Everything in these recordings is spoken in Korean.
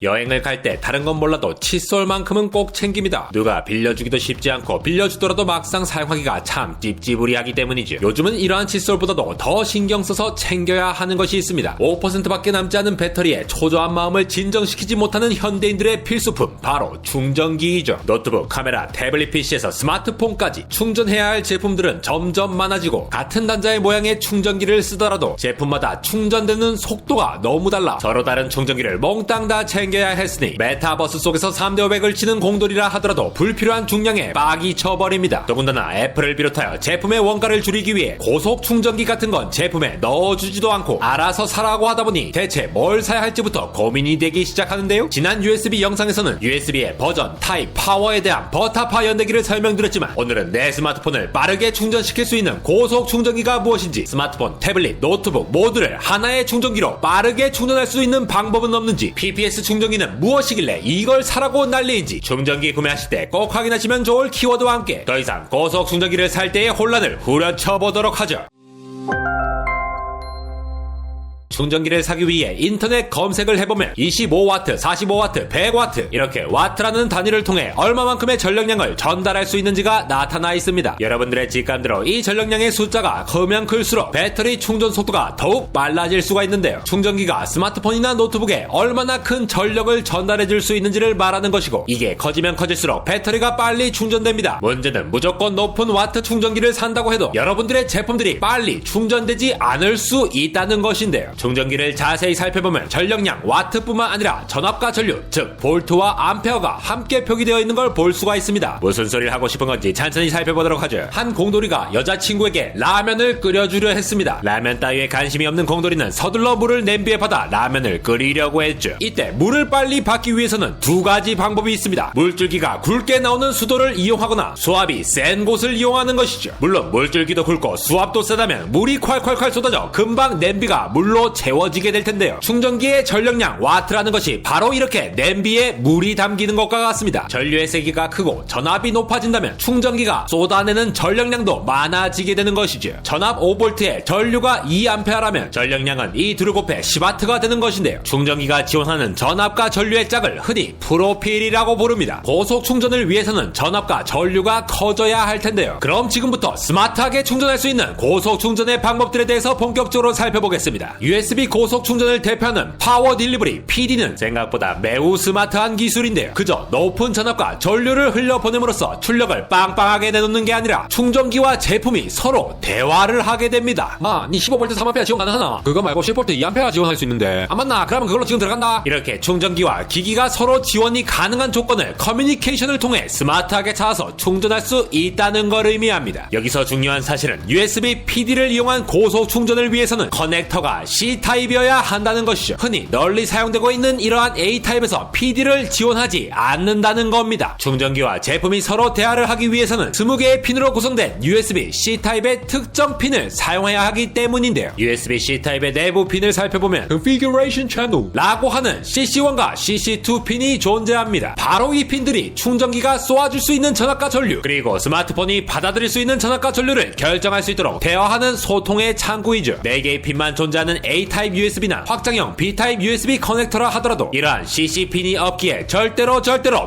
여행을 갈 때 다른 건 몰라도 칫솔만큼은 꼭 챙깁니다. 누가 빌려주기도 쉽지 않고 빌려주더라도 막상 사용하기가 참 찝찝으리하기 때문이죠. 요즘은 이러한 칫솔보다도 더 신경 써서 챙겨야 하는 것이 있습니다. 5%밖에 남지 않은 배터리에 초조한 마음을 진정시키지 못하는 현대인들의 필수품, 바로 충전기이죠. 노트북, 카메라, 태블릿 PC에서 스마트폰까지 충전해야 할 제품들은 점점 많아지고 같은 단자의 모양의 충전기를 쓰더라도 제품마다 충전되는 속도가 너무 달라 서로 다른 충전기를 몽땅 다 챙겨야 했으니 메타버스 속에서 3대 500을 치는 공돌이라 하더라도 불필요한 중량에 빡이 쳐버립니다. 더군다나 애플을 비롯하여 제품의 원가를 줄이기 위해 고속 충전기 같은 건 제품에 넣어주지도 않고 알아서 사라고 하다보니 대체 뭘 사야 할지부터 고민이 되기 시작하는데요. 지난 USB 영상에서는 USB의 버전, 타입, 파워에 대한 버타파 연대기를 설명드렸지만 오늘은 내 스마트폰을 빠르게 충전시킬 수 있는 고속 충전기가 무엇인지, 스마트폰, 태블릿, 노트북 모두를 하나의 충전기로 빠르게 충전할 수 있는 방법은 없는지, PPS 충전기는 무엇이길래 이걸 사라고 난리인지, 충전기 구매하실 때 꼭 확인하시면 좋을 키워드와 함께 더 이상 고속 충전기를 살 때의 혼란을 후려쳐보도록 하죠. 충전기를 사기 위해 인터넷 검색을 해보면 25W, 45W, 100W 이렇게 와트라는 단위를 통해 얼마만큼의 전력량을 전달할 수 있는지가 나타나 있습니다. 여러분들의 직감대로 이 전력량의 숫자가 크면 클수록 배터리 충전 속도가 더욱 빨라질 수가 있는데요. 충전기가 스마트폰이나 노트북에 얼마나 큰 전력을 전달해줄 수 있는지를 말하는 것이고, 이게 커지면 커질수록 배터리가 빨리 충전됩니다. 문제는 무조건 높은 와트 충전기를 산다고 해도 여러분들의 제품들이 빨리 충전되지 않을 수 있다는 것인데요. 충전기를 자세히 살펴보면 전력량, 와트뿐만 아니라 전압과 전류, 즉 볼트와 암페어가 함께 표기되어 있는 걸 볼 수가 있습니다. 무슨 소리를 하고 싶은 건지 천천히 살펴보도록 하죠. 한 공돌이가 여자친구에게 라면을 끓여주려 했습니다. 라면 따위에 관심이 없는 공돌이는 서둘러 물을 냄비에 받아 라면을 끓이려고 했죠. 이때 물을 빨리 받기 위해서는 두 가지 방법이 있습니다. 물줄기가 굵게 나오는 수도를 이용하거나 수압이 센 곳을 이용하는 것이죠. 물론 물줄기도 굵고 수압도 세다면 물이 콸콸콸 쏟아져 금방 냄비가 물로 채워지게 될 텐데요. 충전기의 전력량, 와트라는 것이 바로 이렇게 냄비에 물이 담기는 것과 같습니다. 전류의 세기가 크고 전압이 높아진다면 충전기가 쏟아내는 전력량도 많아지게 되는 것이죠. 전압 5V에 전류가 2A라면 전력량은 이 두를 곱해 10W가 되는 것인데요. 충전기가 지원하는 전압과 전류의 짝을 흔히 프로필이라고 부릅니다. 고속 충전을 위해서는 전압과 전류가 커져야 할 텐데요. 그럼 지금부터 스마트하게 충전할 수 있는 고속 충전의 방법들에 대해서 본격적으로 살펴보겠습니다. USB 고속 충전을 대표하는 파워 딜리버리 PD는 생각보다 매우 스마트한 기술인데요. 그저 높은 전압과 전류를 흘려보냄으로써 출력을 빵빵하게 내놓는 게 아니라 충전기와 제품이 서로 대화를 하게 됩니다. 니 15V 3A 지원 가능하나? 그거 말고 10V 2A 지원할 수 있는데. 안 맞나? 그러면 그걸로 지금 들어간다. 이렇게 충전기와 기기가 서로 지원이 가능한 조건을 커뮤니케이션을 통해 스마트하게 찾아서 충전할 수 있다는 걸 의미합니다. 여기서 중요한 사실은 USB PD를 이용한 고속 충전을 위해서는 커넥터가 C타입이어야 한다는 것이죠. 흔히 널리 사용되고 있는 이러한 A타입에서 PD를 지원하지 않는다는 겁니다. 충전기와 제품이 서로 대화를 하기 위해서는 20개의 핀으로 구성된 USB C타입의 특정 핀을 사용해야 하기 때문인데요. USB C타입의 내부 핀을 살펴보면 Configuration Channel 라고 하는 CC1과 CC2 핀이 존재합니다. 바로 이 핀들이 충전기가 쏘아줄 수 있는 전압과 전류, 그리고 스마트폰이 받아들일 수 있는 전압과 전류를 결정할 수 있도록 대화하는 소통의 창구이죠. 4개의 핀만 존재하는 A타입 USB나 확장형 B타입 USB 커넥터라 하더라도 이러한 CC핀이 없기에 절대로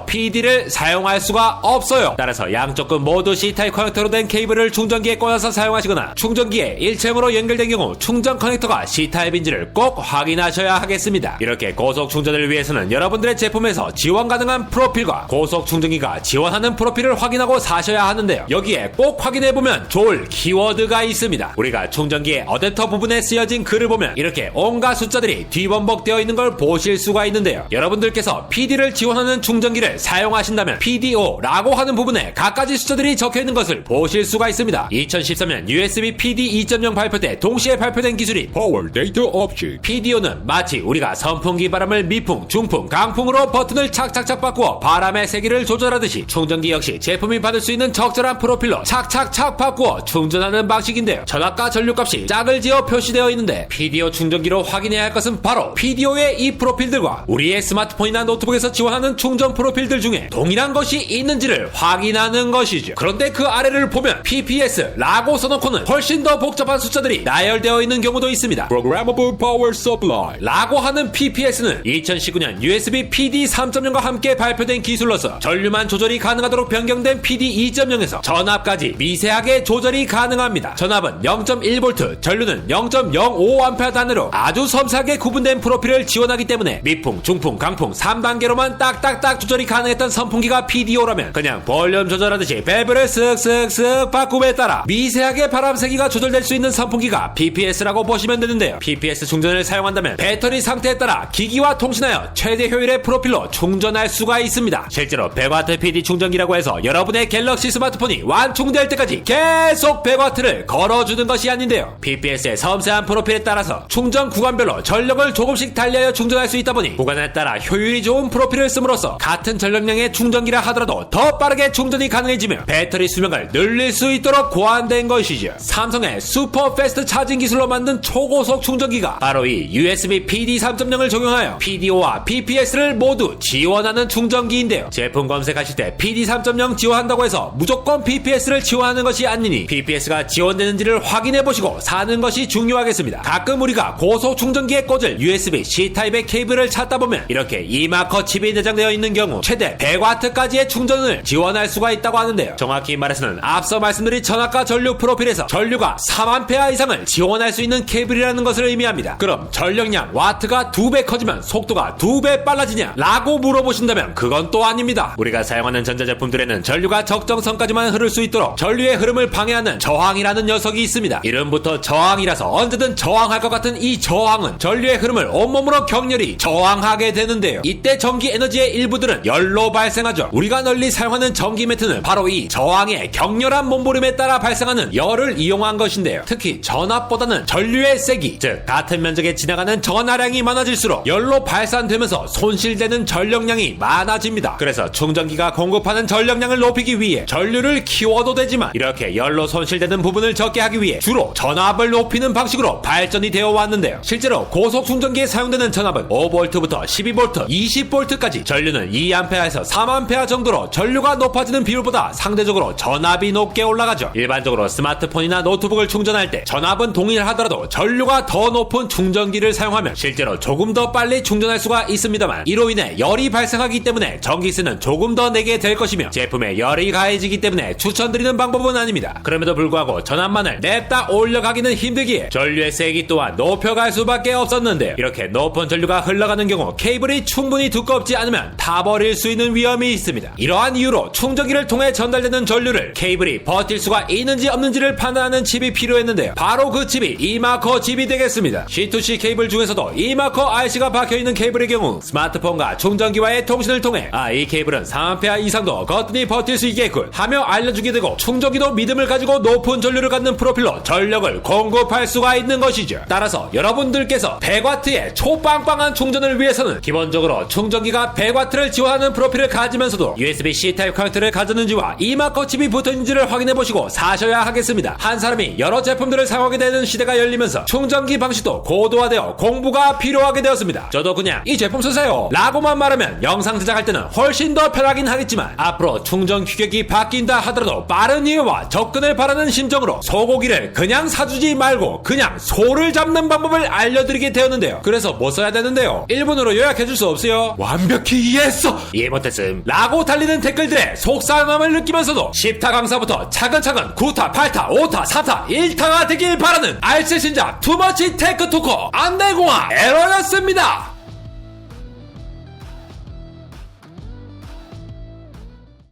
PD를 사용할 수가 없어요. 따라서 양쪽 끝 모두 C타입 커넥터로 된 케이블을 충전기에 꽂아서 사용하시거나 충전기에 일체형으로 연결된 경우 충전 커넥터가 C타입인지를 꼭 확인하셔야 하겠습니다. 이렇게 고속 충전을 위해서는 여러분들의 제품에서 지원 가능한 프로필과 고속 충전기가 지원하는 프로필을 확인하고 사셔야 하는데요. 여기에 꼭 확인해보면 좋을 키워드가 있습니다. 우리가 충전기의 어댑터 부분에 쓰여진 글을 보면 이렇게 온갖 숫자들이 뒤범벅되어 있는 걸 보실 수가 있는데요. 여러분들께서 PD를 지원하는 충전기를 사용하신다면 PDO라고 하는 부분에 각가지 숫자들이 적혀있는 것을 보실 수가 있습니다. 2013년 USB PD 2.0 발표 때 동시에 발표된 기술인 Power Data Object. PDO는 마치 우리가 선풍기 바람을 미풍, 중풍, 강풍으로 버튼을 착착착 바꾸어 바람의 세기를 조절하듯이 충전기 역시 제품이 받을 수 있는 적절한 프로필로 착착착 바꾸어 충전하는 방식인데요. 전압과 전류값이 짝을 지어 표시되어 있는데 PDO PDO 충전기로 확인해야 할 것은 바로 PDO의 이 프로필들과 우리의 스마트폰이나 노트북에서 지원하는 충전 프로필들 중에 동일한 것이 있는지를 확인하는 것이죠. 그런데 그 아래를 보면 PPS라고 써놓고는 훨씬 더 복잡한 숫자들이 나열되어 있는 경우도 있습니다. Programmable Power Supply 라고 하는 PPS는 2019년 USB PD 3.0과 함께 발표된 기술로서 전류만 조절이 가능하도록 변경된 PD 2.0에서 전압까지 미세하게 조절이 가능합니다. 전압은 0.1V, 전류는 0.05A 단위로 아주 섬세하게 구분된 프로필을 지원하기 때문에 미풍, 중풍, 강풍 3단계로만 딱딱딱 조절이 가능했던 선풍기가 PDO라면 그냥 볼륨 조절하듯이 밸브를 쓱쓱쓱 바꿈에 따라 미세하게 바람 세기가 조절될 수 있는 선풍기가 PPS라고 보시면 되는데요. PPS 충전을 사용한다면 배터리 상태에 따라 기기와 통신하여 최대 효율의 프로필로 충전할 수가 있습니다. 실제로 100W PD 충전기라고 해서 여러분의 갤럭시 스마트폰이 완충될 때까지 계속 100W를 걸어주는 것이 아닌데요. PPS의 섬세한 프로필에 따라서 충전 구간별로 전력을 조금씩 달리하여 충전할 수 있다 보니 구간에 따라 효율이 좋은 프로필을 씀으로써 같은 전력량의 충전기라 하더라도 더 빠르게 충전이 가능해지며 배터리 수명을 늘릴 수 있도록 고안된 것이죠. 삼성의 슈퍼 패스트 차징 기술로 만든 초고속 충전기가 바로 이 USB PD 3.0을 적용하여 PDO와 PPS를 모두 지원하는 충전기인데요. 제품 검색하실 때 PD 3.0 지원한다고 해서 무조건 PPS를 지원하는 것이 아니니 PPS가 지원되는지를 확인해보시고 사는 것이 중요하겠습니다. 가끔 우리가 고속 충전기에 꽂을 USB-C 타입의 케이블을 찾다 보면 이렇게 이마커 칩이 내장되어 있는 경우 최대 100W까지의 충전을 지원할 수가 있다고 하는데요. 정확히 말해서는 앞서 말씀드린 전압과 전류 프로필에서 전류가 3A 이상을 지원할 수 있는 케이블이라는 것을 의미합니다. 그럼 전력량 와트가 2배 커지면 속도가 2배 빨라지냐? 라고 물어보신다면 그건 또 아닙니다. 우리가 사용하는 전자제품들에는 전류가 적정선까지만 흐를 수 있도록 전류의 흐름을 방해하는 저항이라는 녀석이 있습니다. 이름부터 저항이라서 언제든 저항할 것 같은 이 저항은 전류의 흐름을 온몸으로 격렬히 저항하게 되는데요. 이때 전기 에너지의 일부들은 열로 발생하죠. 우리가 널리 사용하는 전기 매트는 바로 이 저항의 격렬한 몸부림에 따라 발생하는 열을 이용한 것인데요. 특히 전압보다는 전류의 세기, 즉 같은 면적에 지나가는 전하량이 많아질수록 열로 발산되면서 손실되는 전력량이 많아집니다. 그래서 충전기가 공급하는 전력량을 높이기 위해 전류를 키워도 되지만 이렇게 열로 손실되는 부분을 적게 하기 위해 주로 전압을 높이는 방식으로 발전이 되어 왔는데요. 실제로 고속 충전기에 사용되는 전압은 5V부터 12V, 20V까지, 전류는 2A에서 3A 정도로 전류가 높아지는 비율보다 상대적으로 전압이 높게 올라가죠. 일반적으로 스마트폰이나 노트북을 충전할 때 전압은 동일하더라도 전류가 더 높은 충전기를 사용하면 실제로 조금 더 빨리 충전할 수가 있습니다만 이로 인해 열이 발생하기 때문에 전기세는 조금 더 내게 될 것이며 제품에 열이 가해지기 때문에 추천드리는 방법은 아닙니다. 그럼에도 불구하고 전압만을 냅다 올려가기는 힘들기에 전류의 세기 또한 높여갈 수밖에 없었는데요. 이렇게 높은 전류가 흘러가는 경우 케이블이 충분히 두껍지 않으면 타버릴 수 있는 위험이 있습니다. 이러한 이유로 충전기를 통해 전달되는 전류를 케이블이 버틸 수가 있는지 없는지를 판단하는 칩이 필요했는데요. 바로 그 칩이 이마커 칩이 되겠습니다. C2C 케이블 중에서도 이마커 IC가 박혀있는 케이블의 경우 스마트폰과 충전기와의 통신을 통해 이 케이블은 3A 이상도 거뜬히 버틸 수 있겠군 하며 알려주게 되고 충전기도 믿음을 가지고 높은 전류를 갖는 프로필로 전력을 공급할 수가 있는 것이죠. 따라서 여러분들께서 100W의 초빵빵한 충전을 위해서는 기본적으로 충전기가 100W를 지원하는 프로필을 가지면서도 USB-C 타입 커넥터를 가졌는지와 이마커 칩이 붙어있는지를 확인해보시고 사셔야 하겠습니다. 한 사람이 여러 제품들을 사용하게 되는 시대가 열리면서 충전기 방식도 고도화되어 공부가 필요하게 되었습니다. 저도 그냥 이 제품 쓰세요 라고만 말하면 영상 제작할 때는 훨씬 더 편하긴 하겠지만 앞으로 충전 규격이 바뀐다 하더라도 빠른 이해와 접근을 바라는 심정으로 소고기를 그냥 사주지 말고 그냥 소를 잡는 방법을 알려드리게 되었는데요. 그래서 뭐 써야 되는데요? 일본어로 요약해줄 수 없어요? 완벽히 이해했어! 이해 못했음 라고 달리는 댓글들의 속상함을 느끼면서도 10타 강사부터 차근차근 9타, 8타, 5타, 4타, 1타가 되길 바라는 알쓸신작 투머치 테크 토커 안내공학 에러였습니다.